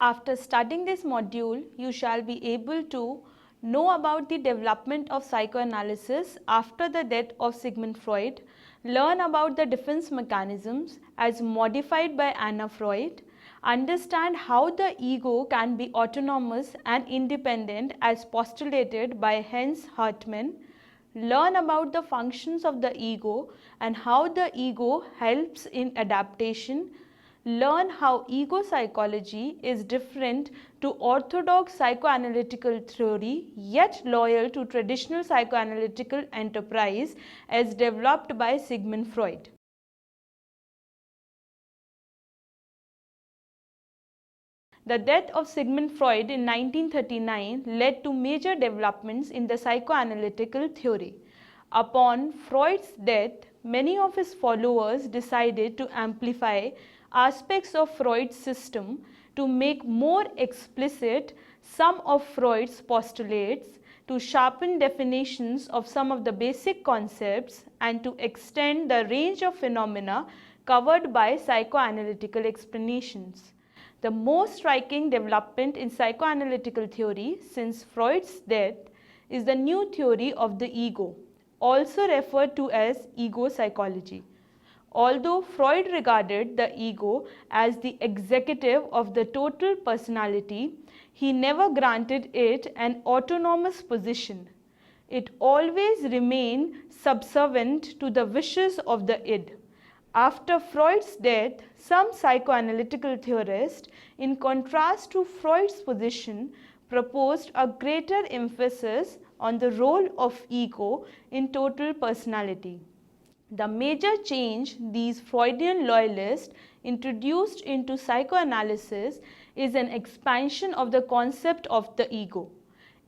After studying this module, you shall be able to know about the development of psychoanalysis after the death of Sigmund Freud, learn about the defense mechanisms as modified by Anna Freud, understand how the ego can be autonomous and independent as postulated by Heinz Hartmann, learn about the functions of the ego and how the ego helps in adaptation, learn how ego psychology is different to orthodox psychoanalytical theory yet loyal to traditional psychoanalytical enterprise as developed by Sigmund Freud. The death of Sigmund Freud in 1939 led to major developments in the psychoanalytical theory. Upon Freud's death, many of his followers decided to amplify aspects of Freud's system to make more explicit some of Freud's postulates, to sharpen definitions of some of the basic concepts, and to extend the range of phenomena covered by psychoanalytical explanations. The most striking development in psychoanalytical theory since Freud's death is the new theory of the ego, also referred to as ego psychology. Although Freud regarded the ego as the executive of the total personality, he never granted it an autonomous position. It always remained subservient to the wishes of the id. After Freud's death, some psychoanalytical theorists, in contrast to Freud's position, proposed a greater emphasis on the role of ego in total personality. The major change these Freudian loyalists introduced into psychoanalysis is an expansion of the concept of the ego.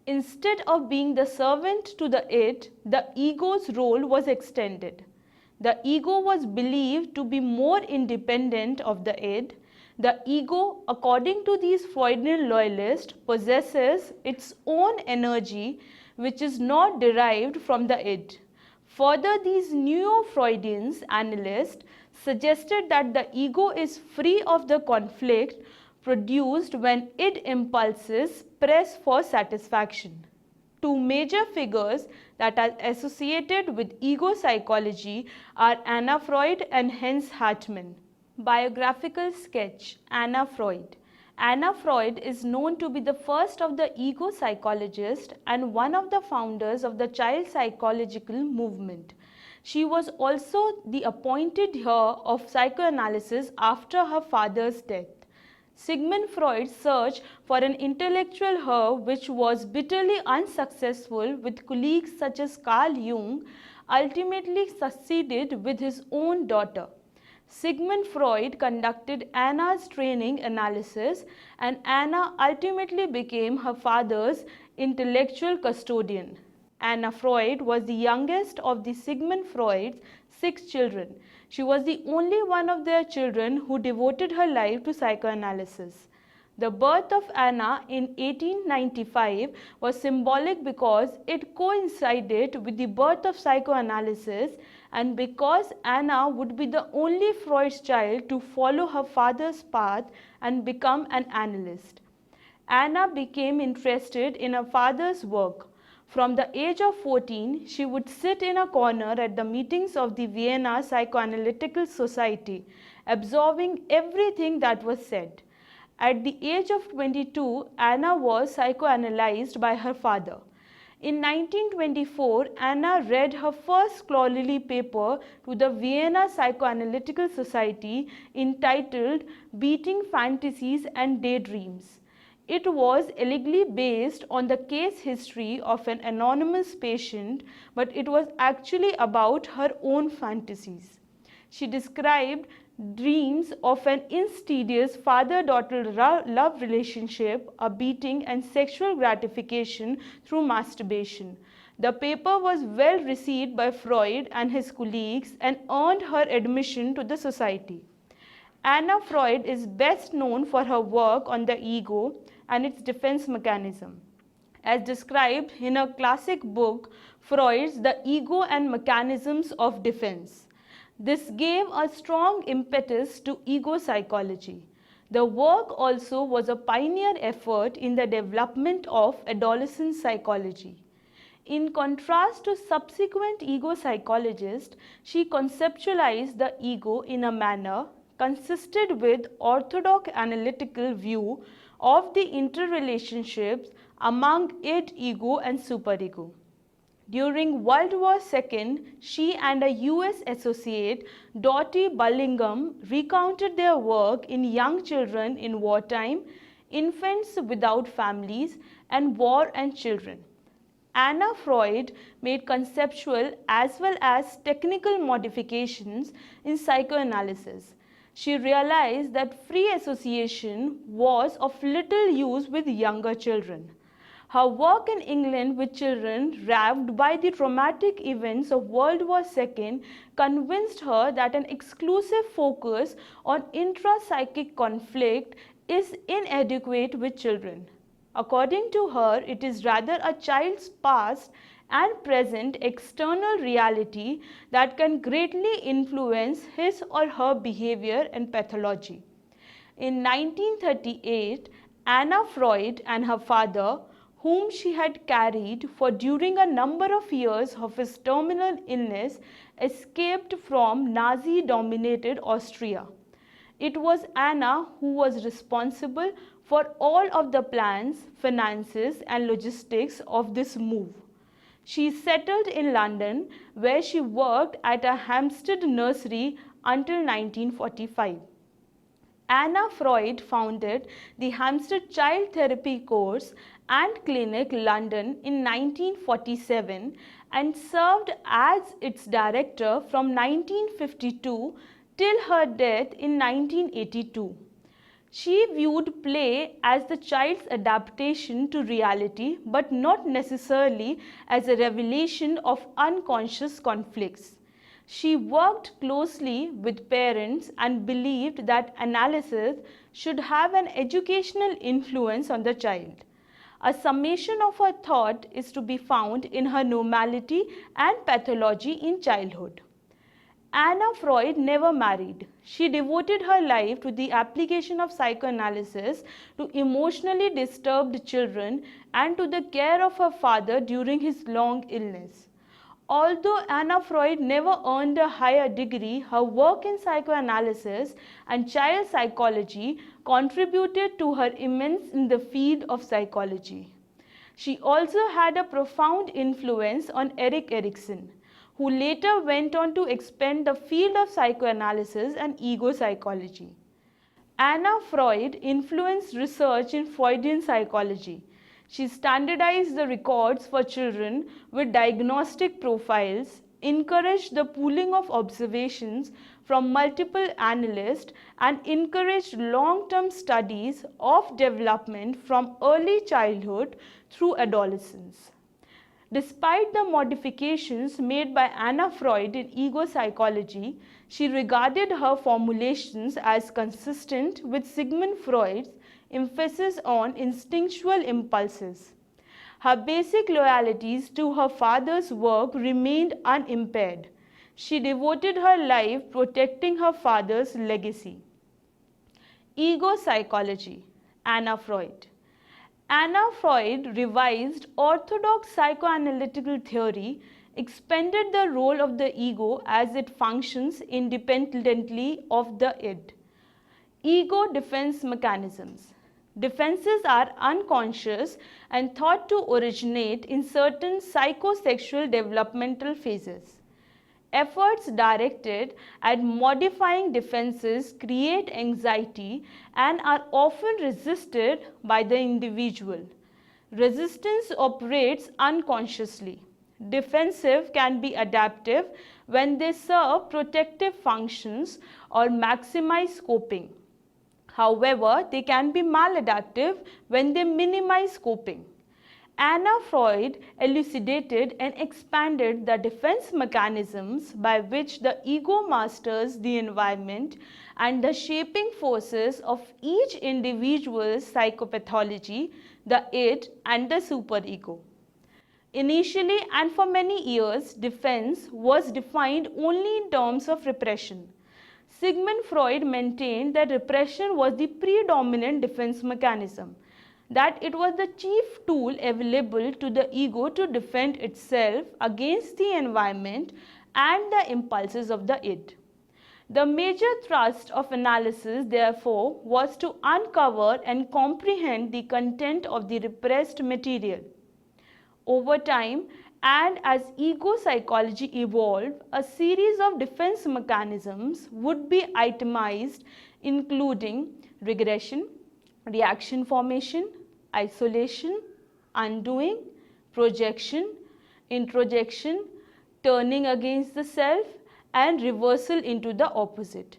Instead of being the servant to the id, the ego's role was extended. The ego was believed to be more independent of the id. The ego, according to these Freudian loyalists, possesses its own energy which is not derived from the id. Further, these neo-Freudian analysts suggested that the ego is free of the conflict produced when id impulses press for satisfaction. Two major figures that are associated with ego psychology are Anna Freud and Heinz Hartmann. Biographical sketch: Anna Freud. Anna Freud is known to be the first of the ego psychologists and one of the founders of the child psychological movement. She was also the appointed heir of psychoanalysis after her father's death. Sigmund Freud's search for an intellectual heir, which was bitterly unsuccessful with colleagues such as Carl Jung, ultimately succeeded with his own daughter. Sigmund Freud conducted Anna's training analysis, and Anna ultimately became her father's intellectual custodian. Anna Freud was the youngest of the Sigmund Freud's 6 children. She was the only one of their children who devoted her life to psychoanalysis. The birth of Anna in 1895 was symbolic because it coincided with the birth of psychoanalysis and because Anna would be the only Freud's child to follow her father's path and become an analyst. Anna became interested in her father's work. From the age of 14, she would sit in a corner at the meetings of the Vienna Psychoanalytical Society, absorbing everything that was said. At the age of 22, Anna was psychoanalyzed by her father. In 1924, Anna read her first scholarly paper to the Vienna Psychoanalytical Society entitled Beating Fantasies and Daydreams. It was allegedly based on the case history of an anonymous patient, but it was actually about her own fantasies. She described dreams of an insidious father-daughter love relationship, a beating, and sexual gratification through masturbation. The paper was well received by Freud and his colleagues and earned her admission to the society. Anna Freud is best known for her work on the ego and its defense mechanism. As described in her classic book, Freud's The Ego and Mechanisms of Defense. This gave a strong impetus to ego psychology. The work also was a pioneer effort in the development of adolescent psychology. In contrast to subsequent ego psychologists, she conceptualized the ego in a manner consistent with orthodox analytical view of the interrelationships among id, ego and superego. During World War II, she and a US associate, Dottie Bullingham, recounted their work in young children in wartime, infants without families, and war and children. Anna Freud made conceptual as well as technical modifications in psychoanalysis. She realized that free association was of little use with younger children. Her work in England with children ravaged by the traumatic events of World War II convinced her that an exclusive focus on intra-psychic conflict is inadequate with children. According to her, it is rather a child's past and present external reality that can greatly influence his or her behavior and pathology. In 1938, Anna Freud and her father, whom she had carried for during a number of years of his terminal illness, escaped from Nazi-dominated Austria. It was Anna who was responsible for all of the plans, finances and logistics of this move. She settled in London, where she worked at a Hampstead nursery until 1945. Anna Freud founded the Hampstead Child Therapy Course and Clinic, London in 1947 and served as its director from 1952 till her death in 1982. She viewed play as the child's adaptation to reality, but not necessarily as a revelation of unconscious conflicts. She worked closely with parents and believed that analysis should have an educational influence on the child. A summation of her thought is to be found in her Normality and Pathology in Childhood. Anna Freud never married. She devoted her life to the application of psychoanalysis to emotionally disturbed children and to the care of her father during his long illness. Although Anna Freud never earned a higher degree, her work in psychoanalysis and child psychology contributed to her immense in the field of psychology. She also had a profound influence on Erik Erikson, who later went on to expand the field of psychoanalysis and ego psychology. Anna Freud influenced research in Freudian psychology. She standardized the records for children with diagnostic profiles, encouraged the pooling of observations from multiple analysts, and encouraged long-term studies of development from early childhood through adolescence. Despite the modifications made by Anna Freud in ego psychology, she regarded her formulations as consistent with Sigmund Freud's emphasis on instinctual impulses. Her basic loyalties to her father's work remained unimpaired. She devoted her life protecting her father's legacy. Ego psychology, Anna Freud. Anna Freud revised orthodox psychoanalytical theory, expanded the role of the ego as it functions independently of the id. Ego defense mechanisms. Defenses are unconscious and thought to originate in certain psychosexual developmental phases. Efforts directed at modifying defenses create anxiety and are often resisted by the individual. Resistance operates unconsciously. Defensive can be adaptive when they serve protective functions or maximize coping. However, they can be maladaptive when they minimize coping. Anna Freud elucidated and expanded the defense mechanisms by which the ego masters the environment and the shaping forces of each individual's psychopathology, the id and the superego. Initially and for many years, defense was defined only in terms of repression. Sigmund Freud maintained that repression was the predominant defense mechanism, that it was the chief tool available to the ego to defend itself against the environment and the impulses of the id. The major thrust of analysis, therefore, was to uncover and comprehend the content of the repressed material. Over time, and as ego psychology evolved, a series of defense mechanisms would be itemized, including regression, reaction formation, isolation, undoing, projection, introjection, turning against the self, and reversal into the opposite.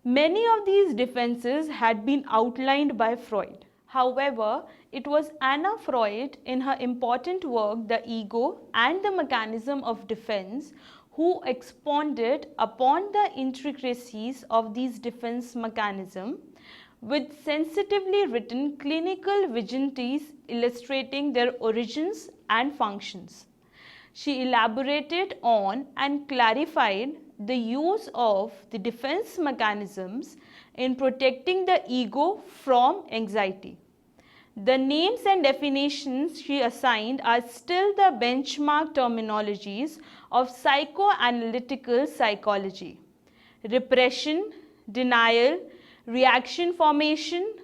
Many of these defenses had been outlined by Freud. However, it was Anna Freud in her important work The Ego and the Mechanism of Defense who expounded upon the intricacies of these defense mechanisms with sensitively written clinical vignettes illustrating their origins and functions. She elaborated on and clarified the use of the defense mechanisms in protecting the ego from anxiety. The names and definitions she assigned are still the benchmark terminologies of psychoanalytical psychology: repression, denial, reaction formation,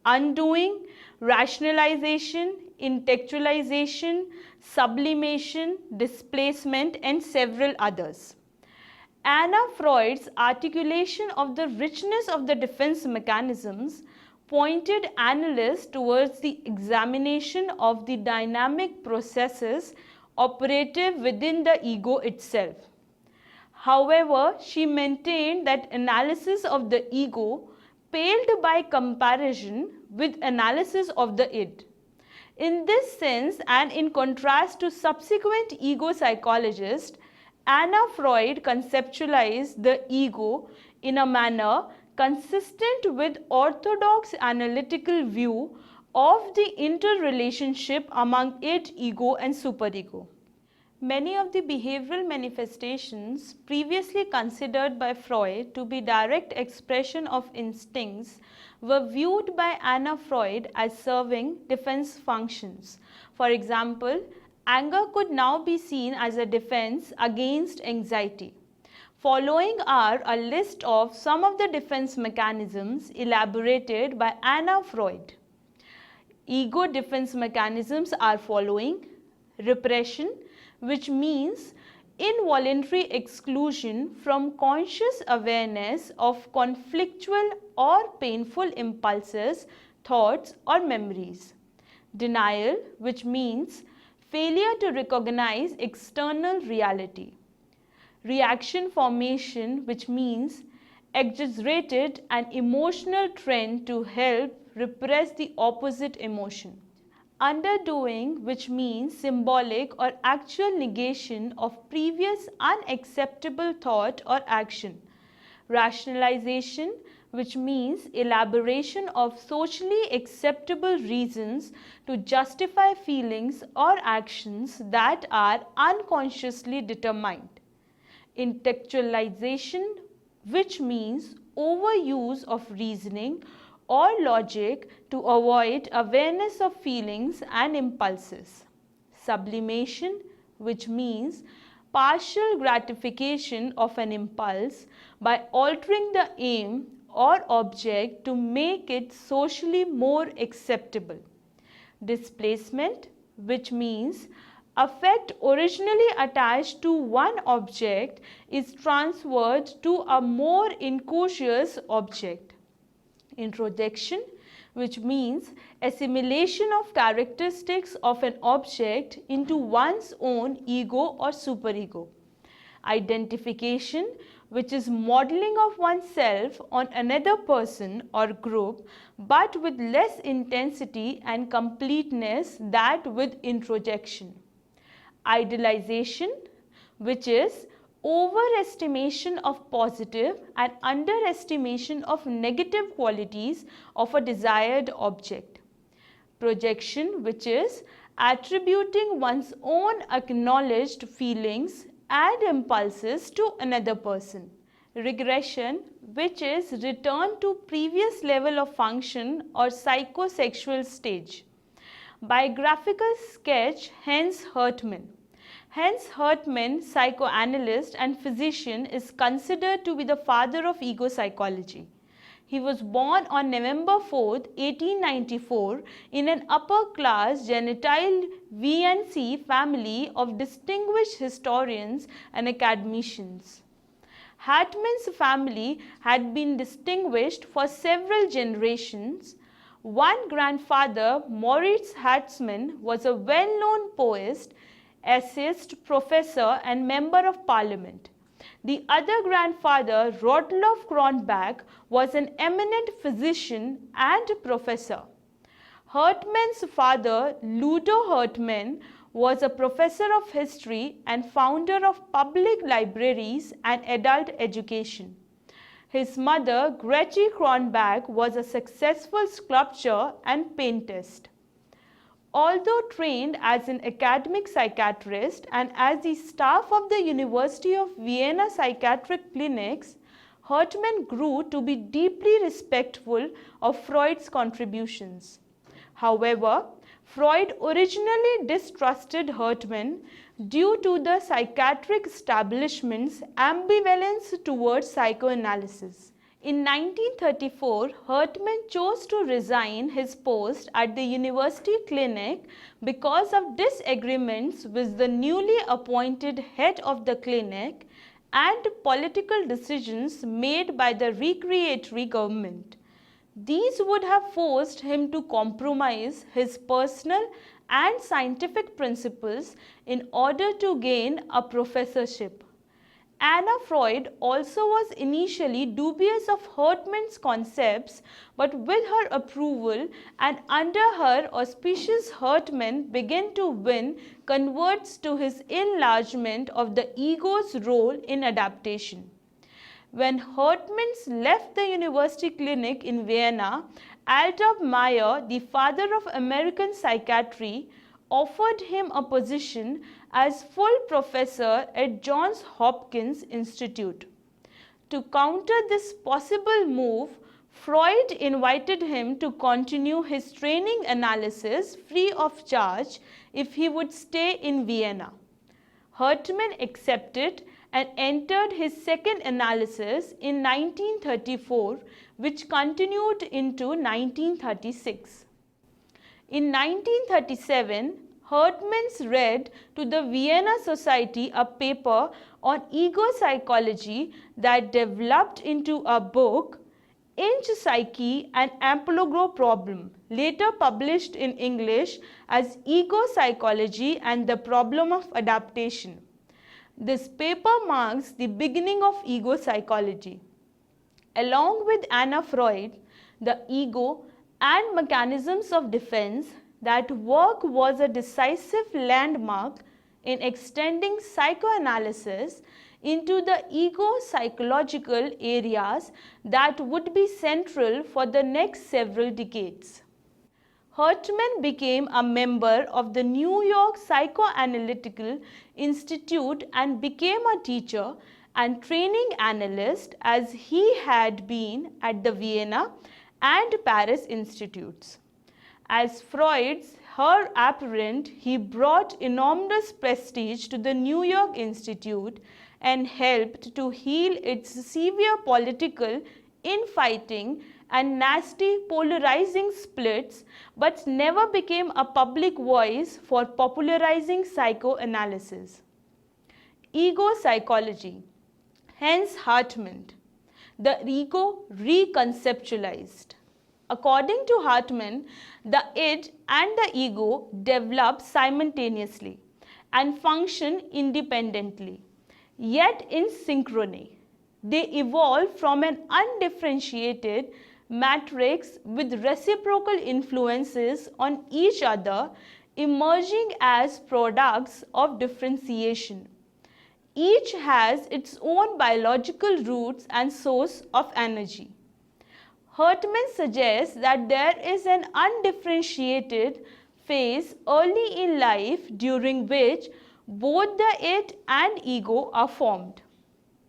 undoing, rationalization, intellectualization, sublimation, displacement, and several others. Anna Freud's articulation of the richness of the defense mechanisms pointed analysts towards the examination of the dynamic processes operative within the ego itself. However, she maintained that analysis of the ego paled by comparison with analysis of the id. In this sense, and in contrast to subsequent ego psychologists, Anna Freud conceptualized the ego in a manner consistent with orthodox analytical view of the interrelationship among id, ego, and superego. Many of the behavioral manifestations previously considered by Freud to be direct expression of instincts were viewed by Anna Freud as serving defense functions. For example, anger could now be seen as a defense against anxiety. Following are a list of some of the defense mechanisms elaborated by Anna Freud. Ego defense mechanisms are following: repression, which means involuntary exclusion from conscious awareness of conflictual or painful impulses, thoughts, or memories. Denial, which means failure to recognize external reality. Reaction formation, which means exaggerated and emotional trend to help repress the opposite emotion. Underdoing, which means symbolic or actual negation of previous unacceptable thought or action. Rationalization, which means elaboration of socially acceptable reasons to justify feelings or actions that are unconsciously determined. Intellectualization, which means overuse of reasoning or logic to avoid awareness of feelings and impulses. Sublimation, which means partial gratification of an impulse by altering the aim or object to make it socially more acceptable. Displacement, which means affect originally attached to one object is transferred to a more incautious object. Introjection, which means assimilation of characteristics of an object into one's own ego or superego. Identification, which is modeling of oneself on another person or group, but with less intensity and completeness than with introjection. Idealization, which is overestimation of positive and underestimation of negative qualities of a desired object. Projection, which is attributing one's own acknowledged feelings and impulses to another person. regression, which is return to previous level of function or psychosexual stage. Biographical sketch, Heinz Hartmann. Hence, Hartmann, psychoanalyst and physician, is considered to be the father of ego psychology. He was born on November 4, 1894 in an upper-class gentile VNC family of distinguished historians and academicians. Hartmann's family had been distinguished for several generations. One grandfather, Moritz Hartmann, was a well-known poet, essayist, professor and member of parliament. The other grandfather, Rudolf Kronbach, was an eminent physician and professor. Hartmann's father, Ludo Hartmann, was a professor of history and founder of public libraries and adult education. His mother, Gretchen Kronbach, was a successful sculptor and paintist. Although trained as an academic psychiatrist and as the staff of the University of Vienna psychiatric clinics, Hartmann grew to be deeply respectful of Freud's contributions. However, Freud originally distrusted Hartmann due to the psychiatric establishment's ambivalence towards psychoanalysis. In 1934, Hartmann chose to resign his post at the university clinic because of disagreements with the newly appointed head of the clinic and political decisions made by the recreatory government. These would have forced him to compromise his personal and scientific principles in order to gain a professorship. Anna Freud also was initially dubious of Hartmann's concepts, but with her approval and under her auspices, Hartmann began to win converts to his enlargement of the ego's role in adaptation. When Hartmann left the university clinic in Vienna, Adolf Meyer, the father of American psychiatry, offered him a position as full professor at Johns Hopkins Institute. To counter this possible move, Freud invited him to continue his training analysis free of charge if he would stay in Vienna. Hartmann accepted and entered his second analysis in 1934, which continued into 1936. In 1937, Hartmann read to the Vienna Society a paper on ego psychology that developed into a book, Inch Psyche and Ampelogro Problem, later published in English as Ego Psychology and the Problem of Adaptation. This paper marks the beginning of ego psychology. Along with Anna Freud, the ego and mechanisms of defense, that work was a decisive landmark in extending psychoanalysis into the ego-psychological areas that would be central for the next several decades. Hartmann became a member of the New York Psychoanalytical Institute and became a teacher and training analyst as he had been at the Vienna and Paris institutes. As Freud's heir apparent, he brought enormous prestige to the New York Institute and helped to heal its severe political infighting and nasty polarizing splits, but never became a public voice for popularizing psychoanalysis. Ego psychology. Hence Hartmann. The ego reconceptualized. According to Hartmann, the id and the ego develop simultaneously and function independently, yet in synchrony. They evolve from an undifferentiated matrix with reciprocal influences on each other, emerging as products of differentiation. Each has its own biological roots and source of energy. Hartmann suggests that there is an undifferentiated phase early in life during which both the id and ego are formed.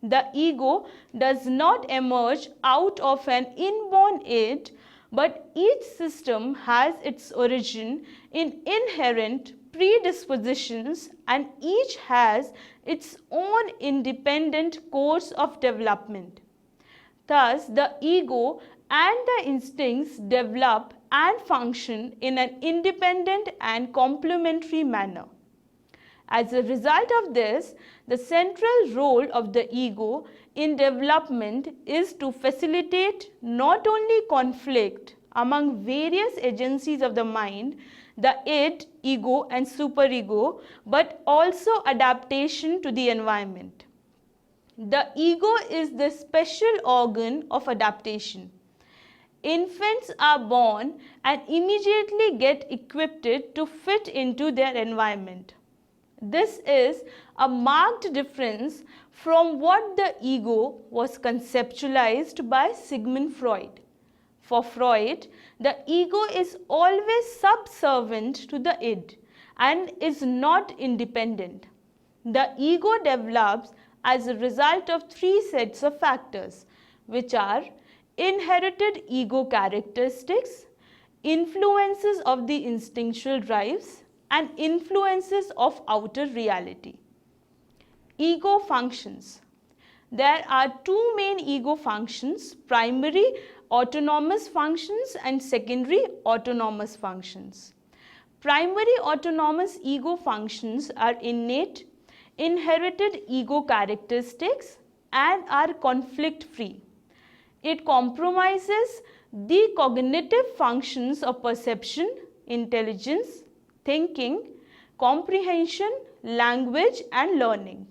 The ego does not emerge out of an inborn id, but each system has its origin in inherent predispositions and each has its own independent course of development. Thus, the ego and the instincts develop and function in an independent and complementary manner. As a result of this, the central role of the ego in development is to facilitate not only conflict among various agencies of the mind, the id, ego and superego, but also adaptation to the environment. The ego is the special organ of adaptation. Infants are born and immediately get equipped to fit into their environment. This is a marked difference from what the ego was conceptualized by Sigmund Freud. For Freud, the ego is always subservient to the id and is not independent. The ego develops as a result of three sets of factors, which are inherited ego characteristics, influences of the instinctual drives, and influences of outer reality. Ego functions. There are two main ego functions, primary autonomous functions and secondary autonomous functions. Primary autonomous ego functions are innate, inherited ego characteristics and are conflict free. It compromises the cognitive functions of perception, intelligence, thinking, comprehension, language and learning.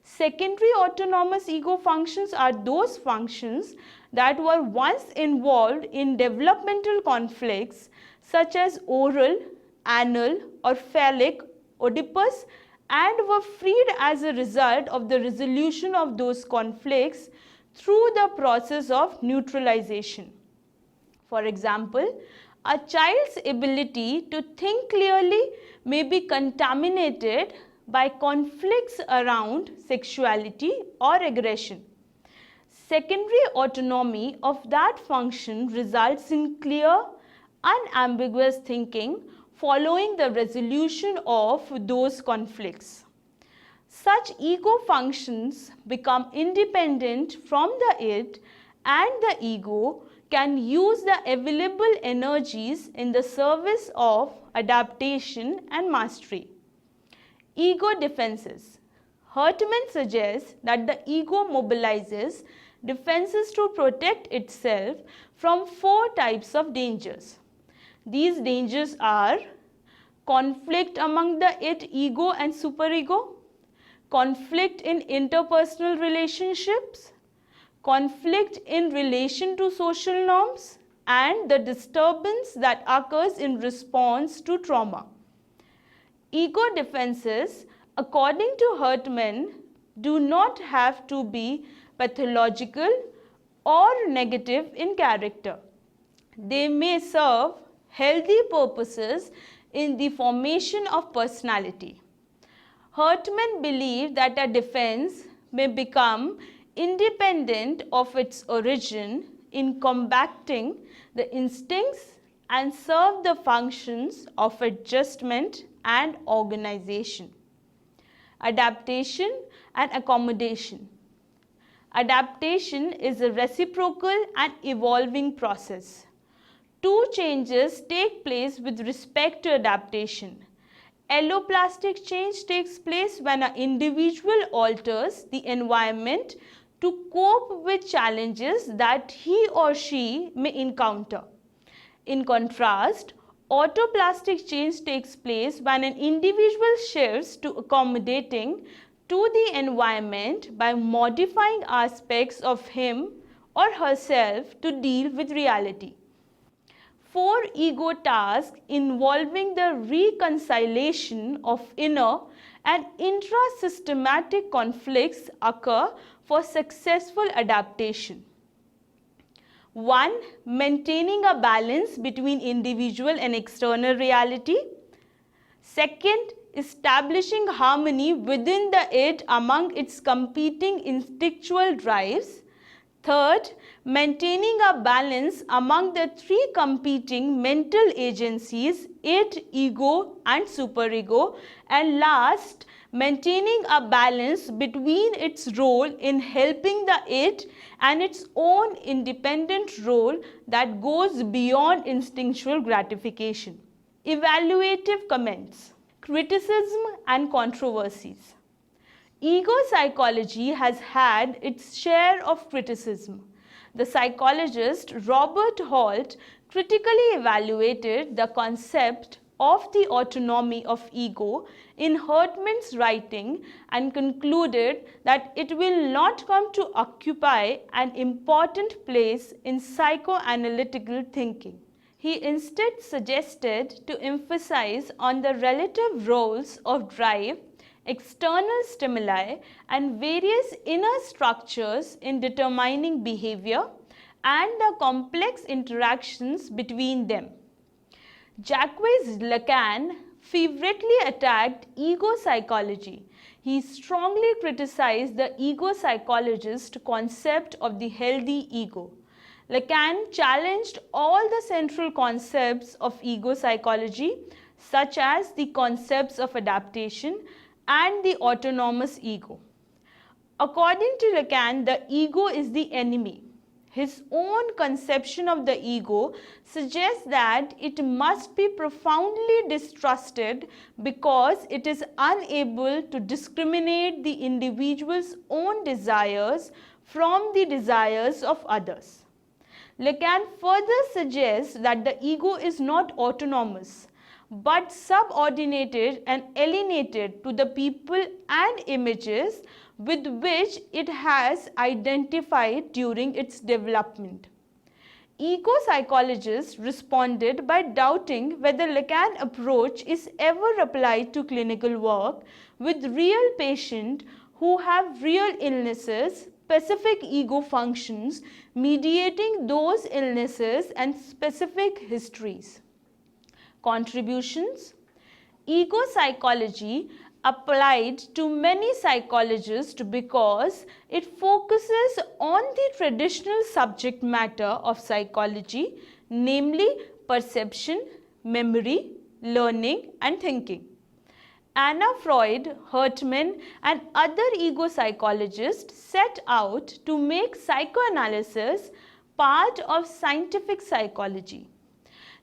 Secondary autonomous ego functions are those functions that were once involved in developmental conflicts such as oral, anal or phallic Oedipus and were freed as a result of the resolution of those conflicts through the process of neutralization. For example, a child's ability to think clearly may be contaminated by conflicts around sexuality or aggression. Secondary autonomy of that function results in clear, unambiguous thinking following the resolution of those conflicts. Such ego functions become independent from the id and the ego can use the available energies in the service of adaptation and mastery. Ego defenses. Hartmann suggests that the ego mobilizes defenses to protect itself from four types of dangers. These dangers are conflict among the id, ego and superego, conflict in interpersonal relationships, conflict in relation to social norms, and the disturbance that occurs in response to trauma. Ego defenses, according to Hartmann, do not have to be pathological or negative in character. They may serve healthy purposes in the formation of personality. Hartmann believed that a defense may become independent of its origin in combating the instincts and serve the functions of adjustment and organization. Adaptation and accommodation. Adaptation is a reciprocal and evolving process. Two changes take place with respect to adaptation. Alloplastic change takes place when an individual alters the environment to cope with challenges that he or she may encounter. In contrast, autoplastic change takes place when an individual shifts to accommodating to the environment by modifying aspects of him or herself to deal with reality. Four ego tasks involving the reconciliation of inner and intra-systematic conflicts occur for successful adaptation. 1. Maintaining a balance between individual and external reality. Second, establishing harmony within the id among its competing instinctual drives. Third, maintaining a balance among the three competing mental agencies, id, ego and superego. And last, maintaining a balance between its role in helping the id and its own independent role that goes beyond instinctual gratification. Evaluative comments, criticism and controversies. Ego psychology has had its share of criticism. The psychologist Robert Holt critically evaluated the concept of the autonomy of ego in Hartmann's writing and concluded that it will not come to occupy an important place in psychoanalytical thinking. He instead suggested to emphasize on the relative roles of drive, external stimuli and various inner structures in determining behavior and the complex interactions between them. Jacques Lacan fervently attacked ego psychology. He strongly criticized the ego psychologist concept of the healthy ego. Lacan challenged all the central concepts of ego psychology, such as the concepts of adaptation and the autonomous ego. According to Lacan, the ego is the enemy. His own conception of the ego suggests that it must be profoundly distrusted because it is unable to discriminate the individual's own desires from the desires of others. Lacan further suggests that the ego is not autonomous, but subordinated and alienated to the people and images with which it has identified during its development. Ego psychologists responded by doubting whether Lacan's approach is ever applied to clinical work with real patients who have real illnesses, specific ego functions mediating those illnesses and specific histories. Contributions. Ego psychology applied to many psychologists because it focuses on the traditional subject matter of psychology, namely perception, memory, learning and thinking. Anna Freud, Hartmann and other ego psychologists set out to make psychoanalysis part of scientific psychology.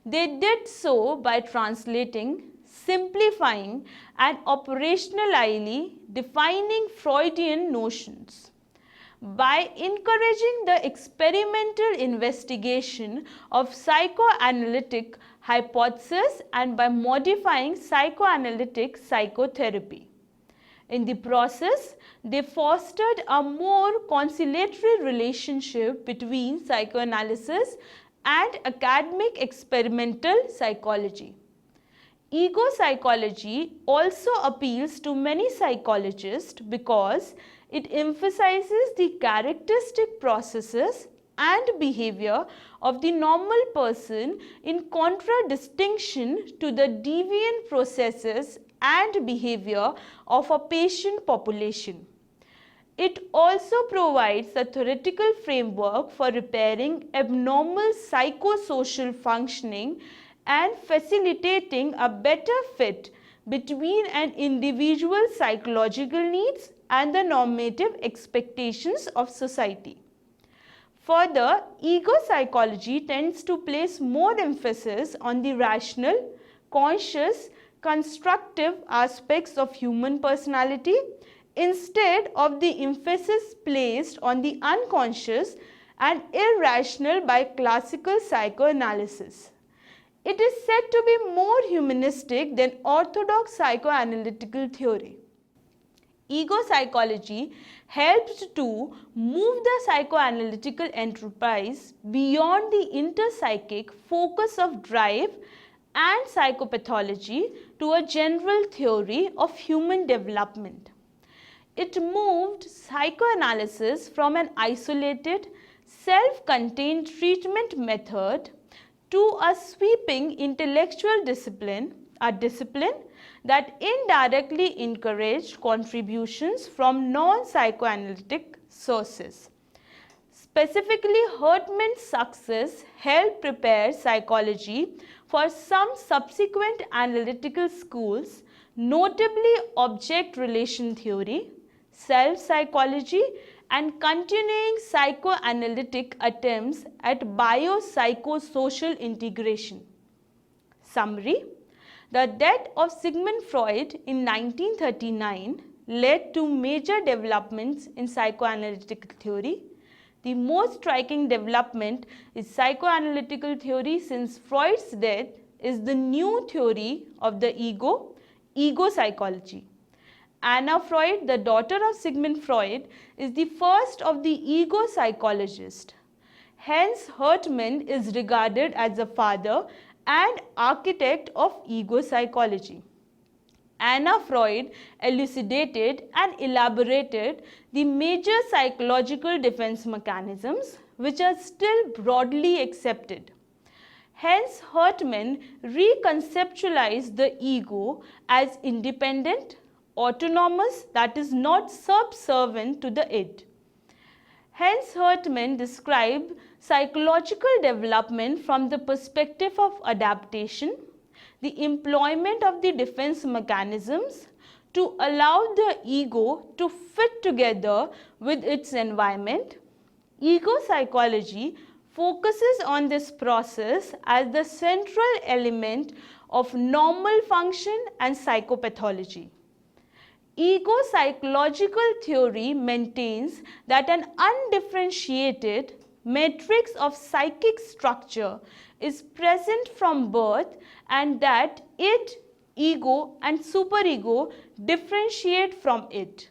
They did so by translating, simplifying and operationally defining Freudian notions. By encouraging the experimental investigation of psychoanalytic hypotheses and by modifying psychoanalytic psychotherapy. In the process, they fostered a more conciliatory relationship between psychoanalysis and academic experimental psychology. Ego psychology also appeals to many psychologists because it emphasizes the characteristic processes and behavior of the normal person in contradistinction to the deviant processes and behavior of a patient population. It also provides a theoretical framework for repairing abnormal psychosocial functioning and facilitating a better fit between an individual's psychological needs and the normative expectations of society. Further, ego psychology tends to place more emphasis on the rational, conscious, constructive aspects of human personality instead of the emphasis placed on the unconscious and irrational by classical psychoanalysis. It is said to be more humanistic than orthodox psychoanalytical theory. Ego psychology helped to move the psychoanalytical enterprise beyond the interpsychic focus of drive and psychopathology to a general theory of human development. It moved psychoanalysis from an isolated, self-contained treatment method to a sweeping intellectual discipline a discipline that indirectly encouraged contributions from non-psychoanalytic sources. Specifically, Hartmann's success helped prepare psychology for some subsequent analytical schools, notably object relation theory, self-psychology, and continuing psychoanalytic attempts at biopsychosocial integration. Summary: the death of Sigmund Freud in 1939 led to major developments in psychoanalytic theory. The most striking development in psychoanalytical theory since Freud's death is the new theory of the ego, ego psychology. Anna Freud, the daughter of Sigmund Freud, is the first of the ego psychologists. Hence, Hartmann is regarded as the father and architect of ego psychology. Anna Freud elucidated and elaborated the major psychological defense mechanisms which are still broadly accepted. Hence, Hartmann reconceptualized the ego as independent, autonomous, that is not subservient to the id. Hence, Hartmann described psychological development from the perspective of adaptation, the employment of the defense mechanisms to allow the ego to fit together with its environment. Ego psychology focuses on this process as the central element of normal function and psychopathology. Ego psychological theory maintains that an undifferentiated matrix of psychic structure is present from birth and that id, ego and superego differentiate from it.